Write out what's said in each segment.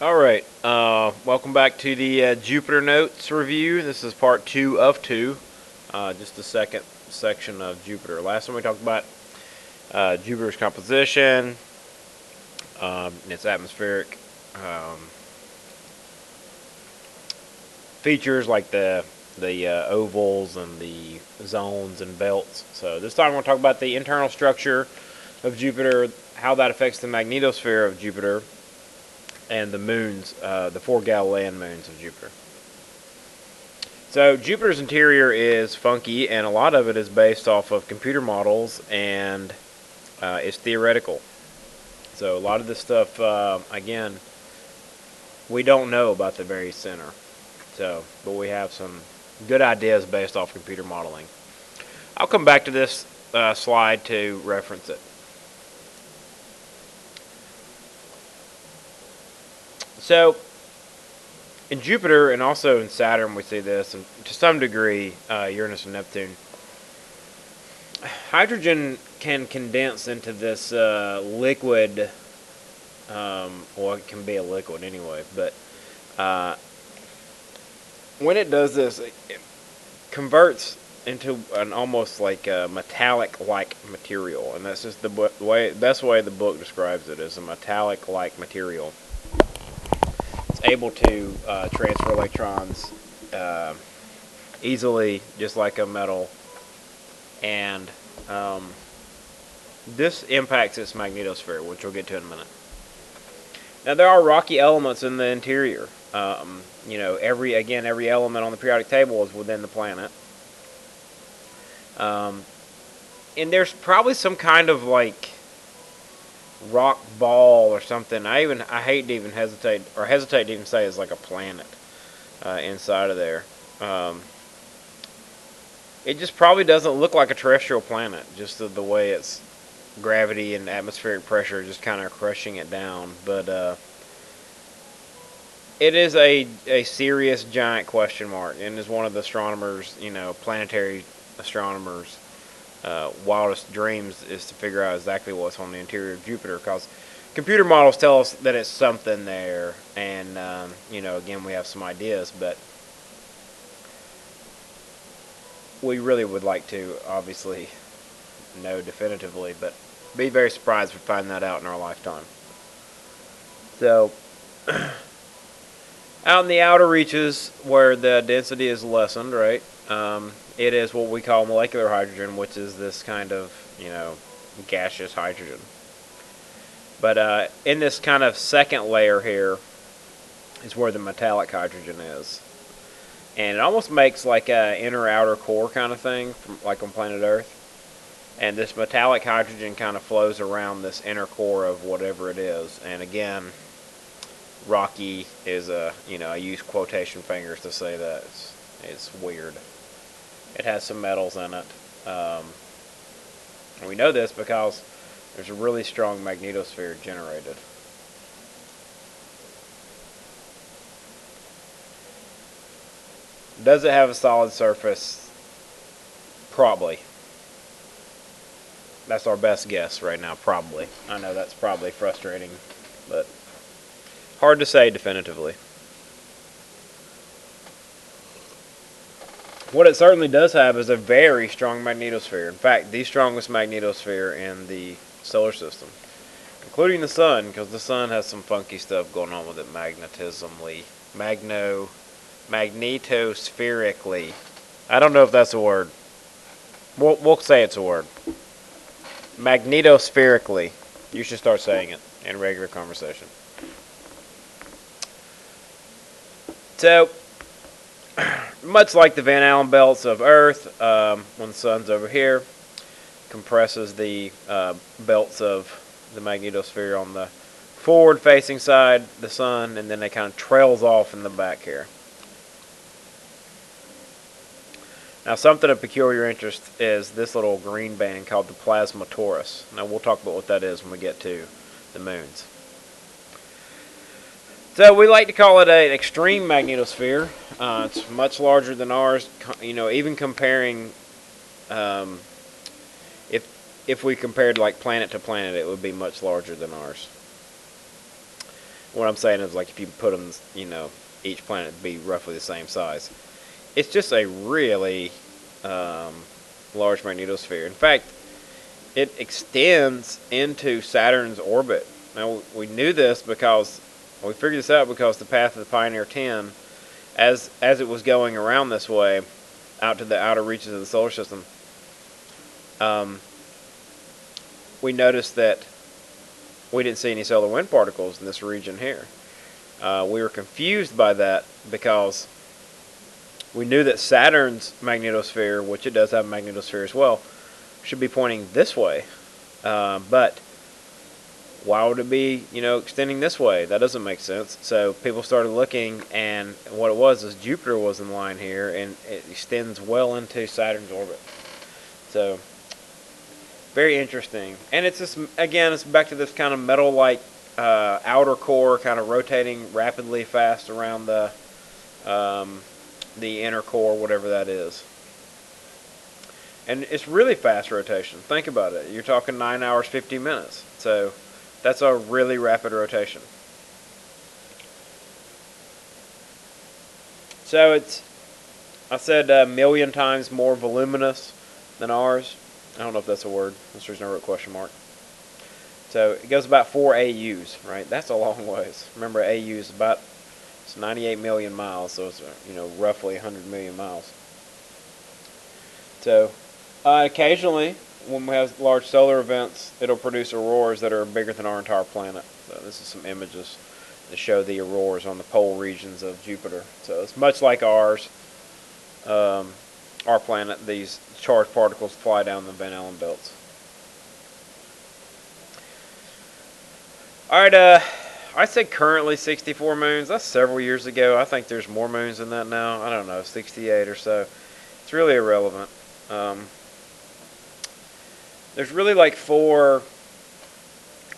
Alright, welcome back to the Jupiter Notes review. This is part 2 of 2, just the second section of Jupiter. Last time we talked about Jupiter's composition, its atmospheric features like the ovals and the zones and belts. So this time we're going to talk about the internal structure of Jupiter, how that affects the magnetosphere of Jupiter, and the moons, the 4 Galilean moons of Jupiter. So Jupiter's interior is funky, and a lot of it is based off of computer models and is theoretical. So a lot of this stuff, again, we don't know about the very center. So, but we have some good ideas based off computer modeling. I'll come back to this slide to reference it. So, in Jupiter and also in Saturn we see this, and to some degree Uranus and Neptune, hydrogen can condense into this liquid, well, it can be a liquid anyway, but when it does this, it converts into an almost like a metallic-like material, and that's just the best way the book describes it, is a metallic-like material. Able to transfer electrons easily, just like a metal, and this impacts its magnetosphere, which we'll get to in a minute. Now, there are rocky elements in the interior. You know, every element on the periodic table is within the planet, and there's probably some kind of like rock ball or something. I hate to even hesitate to even say it's like a planet inside of there. It just probably doesn't look like a terrestrial planet, just the way its gravity and atmospheric pressure just kind of crushing it down. But it is a serious giant question mark, and is one of the astronomers, planetary astronomers, wildest dreams is to figure out exactly what's on the interior of Jupiter, because computer models tell us that it's something there, and again, we have some ideas, but we really would like to obviously know definitively, but be very surprised if we find that out in our lifetime. So out in the outer reaches where the density is lessened, right? It is what we call molecular hydrogen, which is this kind of, gaseous hydrogen. But in this kind of second layer here is where the metallic hydrogen is. And it almost makes like a inner-outer core kind of thing, like on planet Earth. And this metallic hydrogen kind of flows around this inner core of whatever it is. And again, rocky is I use quotation fingers to say that. It's weird. It has some metals in it. And we know this because there's a really strong magnetosphere generated. Does it have a solid surface? Probably. That's our best guess right now, probably. I know that's probably frustrating, but hard to say definitively. What it certainly does have is a very strong magnetosphere. In fact, the strongest magnetosphere in the solar system, including the sun, because the sun has some funky stuff going on with it magnetospherically. I don't know if that's a word. We'll say it's a word. Magnetospherically. You should start saying it in regular conversation. So, much like the Van Allen belts of Earth, when the sun's over here, compresses the belts of the magnetosphere on the forward-facing side, the sun, and then it kind of trails off in the back here. Now, something of peculiar interest is this little green band called the plasma torus. Now, we'll talk about what that is when we get to the moons. So we like to call it an extreme magnetosphere. It's much larger than ours. Even comparing, if we compared like planet to planet, it would be much larger than ours. What I'm saying is, like, if you put them, each planet would be roughly the same size. It's just a really um, large magnetosphere. In fact, it extends into Saturn's orbit. Now, we knew this because we figured this out because the path of the Pioneer 10, as it was going around this way, out to the outer reaches of the solar system, um, we noticed that we didn't see any solar wind particles in this region here. We were confused by that because we knew that Saturn's magnetosphere, which it does have a magnetosphere as well, should be pointing this way. But why would it be, extending this way? That doesn't make sense. So people started looking, and what it was is Jupiter was in line here, and it extends well into Saturn's orbit. So very interesting. And it's just, again, it's back to this kind of metal-like outer core, kind of rotating rapidly fast around the inner core, whatever that is. And it's really fast rotation. Think about it. You're talking 9 hours, 50 minutes. So that's a really rapid rotation. So it's, I said, a million times more voluminous than ours. I don't know if that's a word. That's the reason I wrote question mark. So it goes about 4 AUs, right? That's a long ways. Remember, AU is about, it's 98 million miles, so it's roughly 100 million miles. So occasionally, when we have large solar events, it'll produce auroras that are bigger than our entire planet. So this is some images that show the auroras on the pole regions of Jupiter. So it's much like ours. Our planet, these charged particles fly down the Van Allen belts. Alright, I said currently 64 moons. That's several years ago. I think there's more moons than that now. I don't know, 68 or so. It's really irrelevant. There's really like 4,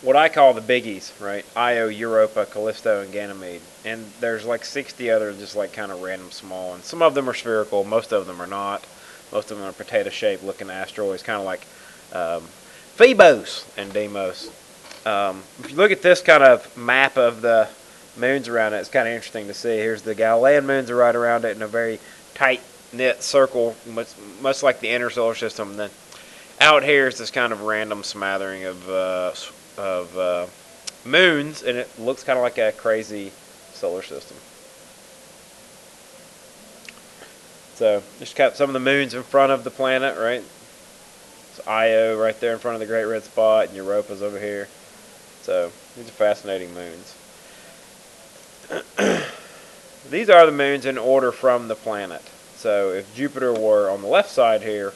what I call the biggies, right? Io, Europa, Callisto, and Ganymede. And there's like 60 other just like kind of random small. And some of them are spherical. Most of them are not. Most of them are potato-shaped looking asteroids, kind of like Phobos and Deimos. If you look at this kind of map of the moons around it, it's kind of interesting to see. Here's the Galilean moons are right around it in a very tight-knit circle, much like the inner solar system. And then out here is this kind of random smattering of moons, and it looks kind of like a crazy solar system. So just got some of the moons in front of the planet, right? It's Io right there in front of the Great Red Spot, and Europa's over here. So these are fascinating moons. These are the moons in order from the planet. So if Jupiter were on the left side here,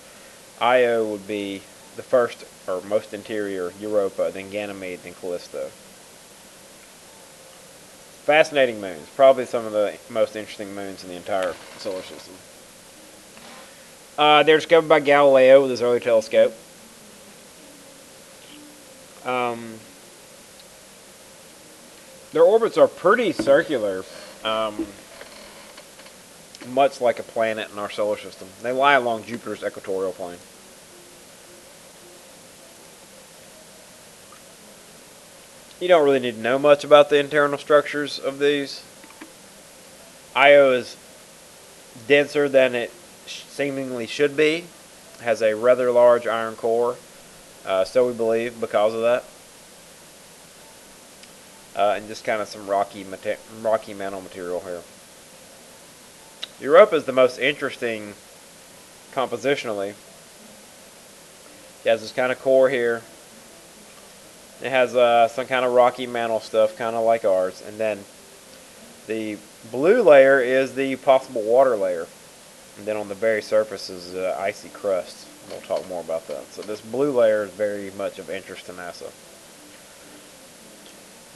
Io would be the first or most interior, Europa, then Ganymede, then Callisto. Fascinating moons. Probably some of the most interesting moons in the entire solar system. They're discovered by Galileo with his early telescope. Their orbits are pretty circular, much like a planet in our solar system. They lie along Jupiter's equatorial plane. You don't really need to know much about the internal structures of these. Io is denser than it seemingly should be. It has a rather large iron core, so we believe, because of that. And just kind of some rocky mantle material here. Europa is the most interesting compositionally. It has this kind of core here. It has some kind of rocky mantle stuff, kind of like ours. And then the blue layer is the possible water layer. And then on the very surface is icy crust. We'll talk more about that. So this blue layer is very much of interest to NASA.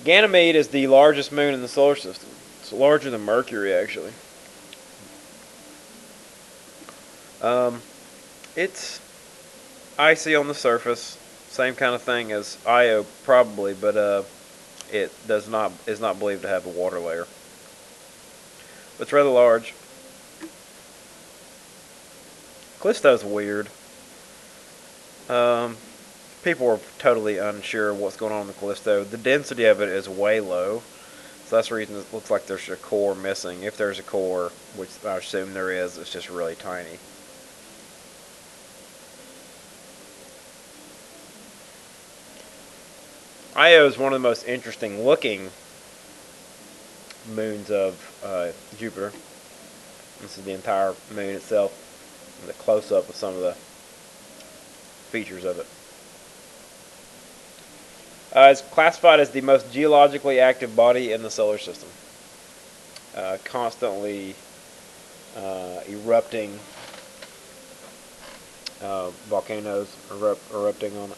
Ganymede is the largest moon in the solar system. It's larger than Mercury, actually. It's icy on the surface. Same kind of thing as Io, probably, but it is not believed to have a water layer. But it's rather large. Callisto's weird. People are totally unsure what's going on with Callisto. The density of it is way low. So that's the reason it looks like there's a core missing. If there's a core, which I assume there is, it's just really tiny. Io is one of the most interesting looking moons of Jupiter. This is the entire moon itself, and the close-up of some of the features of it. It's classified as the most geologically active body in the solar system. Constantly erupting volcanoes erupting on it.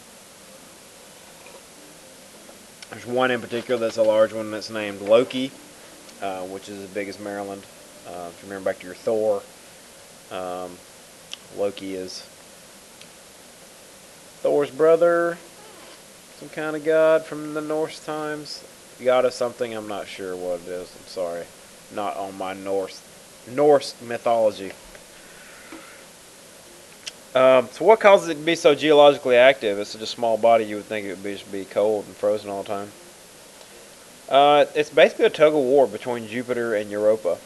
There's one in particular that's a large one that's named Loki, which is as big as Maryland. If you remember back to your Thor, Loki is Thor's brother, some kind of god from the Norse times. God of something, I'm not sure what it is. I'm sorry. Not on my Norse mythology. So what causes it to be so geologically active? It's such a small body, you would think it would just be cold and frozen all the time. It's basically a tug of war between Jupiter and Europa.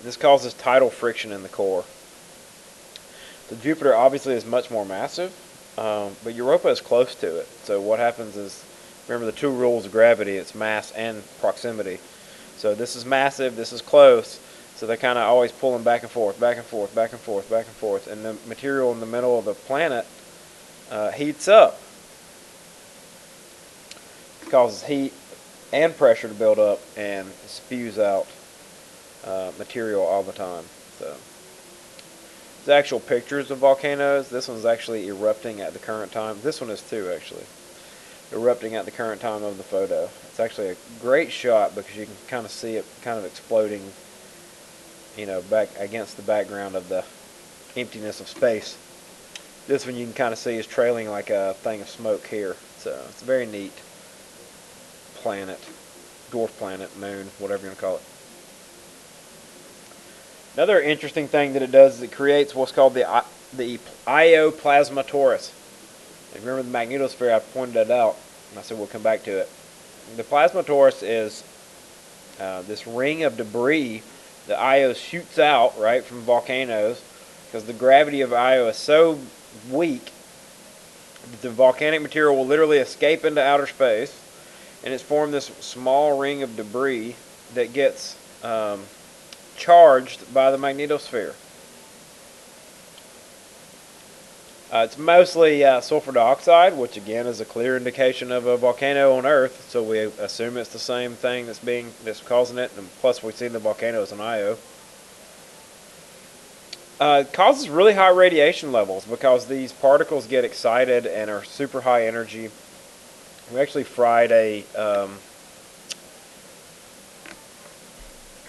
This causes tidal friction in the core. So Jupiter obviously is much more massive, but Europa is close to it. So what happens is, remember the two rules of gravity, it's mass and proximity. So this is massive, this is close. So they're kind of always pulling back and forth, back and forth, back and forth, back and forth. And the material in the middle of the planet heats up. It causes heat and pressure to build up and spews out material all the time. So there's actual pictures of volcanoes. This one's actually erupting at the current time. This one is too, actually. Erupting at the current time of the photo. It's actually a great shot because you can kind of see it kind of exploding, you know, back against the background of the emptiness of space. This one you can kind of see is trailing like a thing of smoke here. So it's a very neat planet, dwarf planet, moon, whatever you want to call it. Another interesting thing that it does is it creates what's called the Io plasma torus. If you remember the magnetosphere, I pointed that out, and I said we'll come back to it. The plasma torus is this ring of debris that Io shoots out, right, from volcanoes, because the gravity of Io is so weak that the volcanic material will literally escape into outer space, and it's formed this small ring of debris that gets charged by the magnetosphere. It's mostly sulfur dioxide, which again is a clear indication of a volcano on Earth. So we assume it's the same thing that's causing it, and plus we've seen the volcanoes on Io. It causes really high radiation levels because these particles get excited and are super high energy. We actually fried a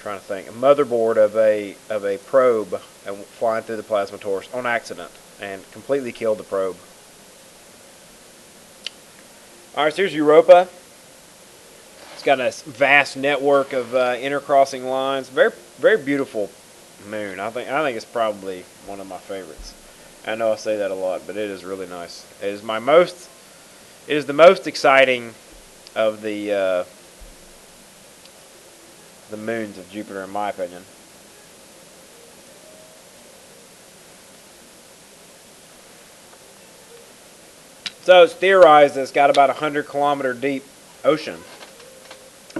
trying to think, a motherboard of a probe flying through the plasma torus on accident and completely killed the probe. Alright, so here's Europa. It's got a vast network of intercrossing lines. Very, very beautiful moon. I think it's probably one of my favorites. I know I say that a lot, but it is really nice. It is the most exciting of the moons of Jupiter, in my opinion. So it's theorized that it's got about 100-kilometer deep ocean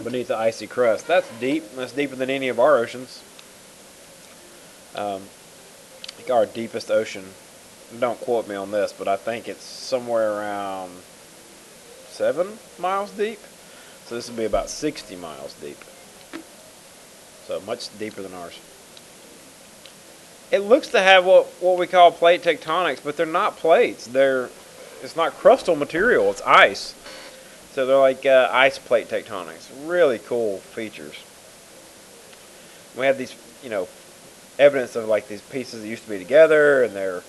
beneath the icy crust. That's deep. That's deeper than any of our oceans. I think our deepest ocean, don't quote me on this, but I think it's somewhere around 7 miles deep. So this would be about 60 miles deep. So much deeper than ours. It looks to have what we call plate tectonics, but they're not plates. It's not crustal material. It's ice. So they're like ice plate tectonics. Really cool features. We have these, evidence of like these pieces that used to be together, and they're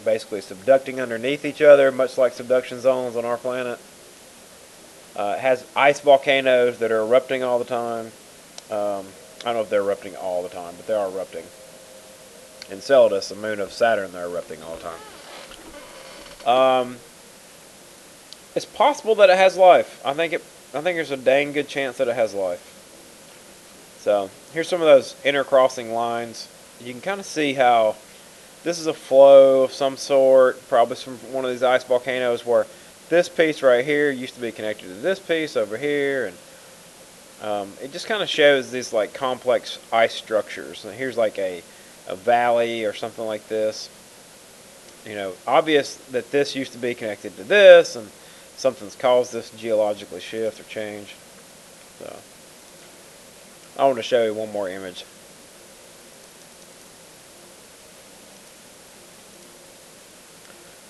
basically subducting underneath each other, much like subduction zones on our planet. It has ice volcanoes that are erupting all the time. I don't know if they're erupting all the time, but they are erupting. Enceladus, the moon of Saturn, they're erupting all the time. It's possible that it has life. I think I think there's a dang good chance that it has life. So here's some of those intercrossing lines. You can kind of see how this is a flow of some sort, probably from one of these ice volcanoes, where this piece right here used to be connected to this piece over here, and it just kind of shows these like complex ice structures. And here's like a valley or something like this. Obvious that this used to be connected to this, and something's caused this geologically shift or change. So I want to show you one more image.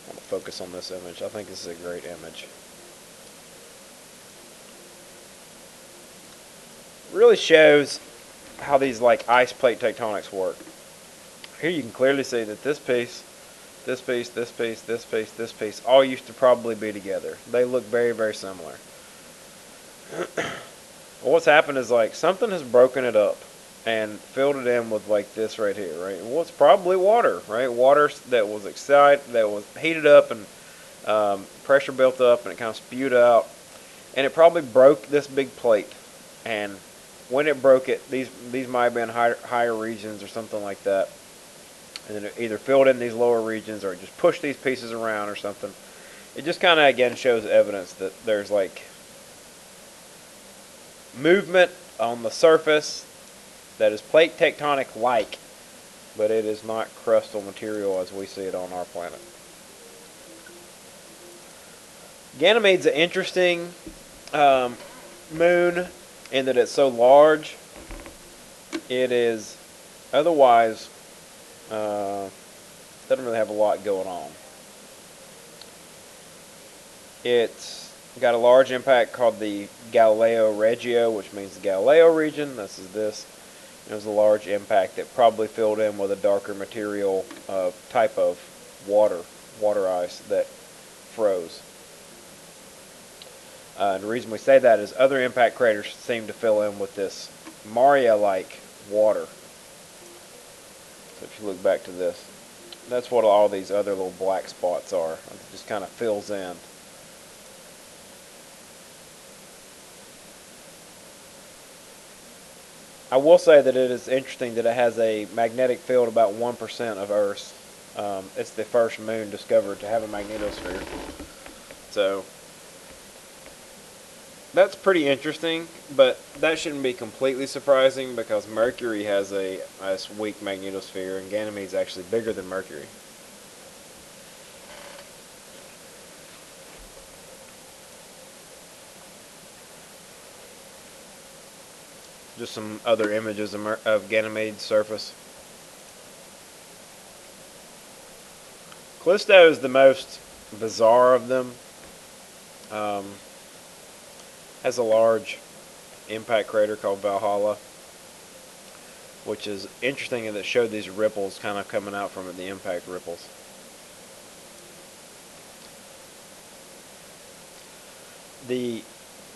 I want to focus on this image. I think this is a great image. Really shows how these like ice plate tectonics work. Here you can clearly see that this piece, this piece, this piece, this piece, this piece, all used to probably be together. They look very, very similar. What's happened is like something has broken it up and filled it in with like this right here, right? Well, it's probably water, right? Water that was that was heated up, and pressure built up, and it kind of spewed out, and it probably broke this big plate. And when it broke it, these might have been higher regions or something like that, and then it either filled in these lower regions or it just pushed these pieces around or something. It just kind of again shows evidence that there's like movement on the surface that is plate tectonic like, but it is not crustal material as we see it on our planet. Ganymede's an interesting moon in that it's so large. It is otherwise doesn't really have a lot going on. It's got a large impact called the Galileo Regio, which means the Galileo region. This is this. It was a large impact that probably filled in with a darker material type of water ice that froze. And the reason we say that is other impact craters seem to fill in with this Maria-like water. So if you look back to this, that's what all these other little black spots are. It just kind of fills in. I will say that it is interesting that it has a magnetic field about 1% of Earth's. It's the first moon discovered to have a magnetosphere. So that's pretty interesting, but that shouldn't be completely surprising because Mercury has a weak magnetosphere, and Ganymede is actually bigger than Mercury. Just some other images of Ganymede's surface. Callisto is the most bizarre of them. Has a large impact crater called Valhalla, which is interesting in that it showed these ripples kind of coming out from it, the impact ripples. The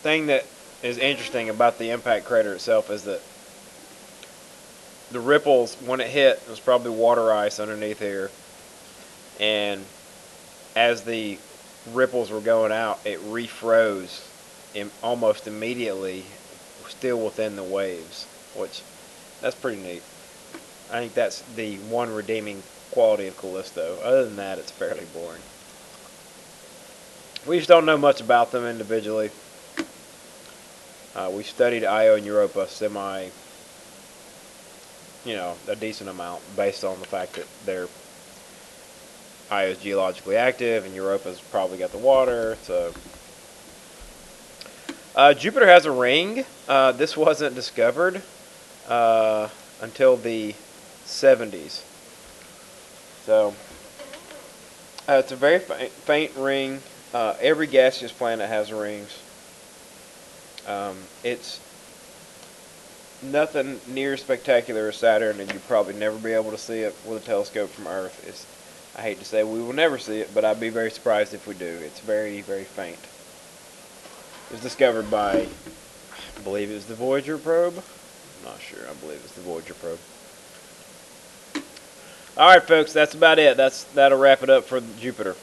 thing that is interesting about the impact crater itself is that the ripples, when it hit, it was probably water ice underneath here, and as the ripples were going out, it refroze almost immediately, still within the waves, which that's pretty neat. I think that's the one redeeming quality of Callisto. Other than that, it's fairly boring. We just don't know much about them individually. We studied Io and Europa a decent amount based on the fact that Io is geologically active and Europa's probably got the water. So Jupiter has a ring. This wasn't discovered until the 70s. So it's a very faint ring. Every gaseous planet has rings. It's nothing near as spectacular as Saturn, and you'll probably never be able to see it with a telescope from Earth. I hate to say we will never see it, but I'd be very surprised if we do. It's very, very faint. It was discovered by, I believe it was the Voyager probe. I'm not sure. I believe it's the Voyager probe. All right, folks, that's about it. That'll wrap it up for Jupiter.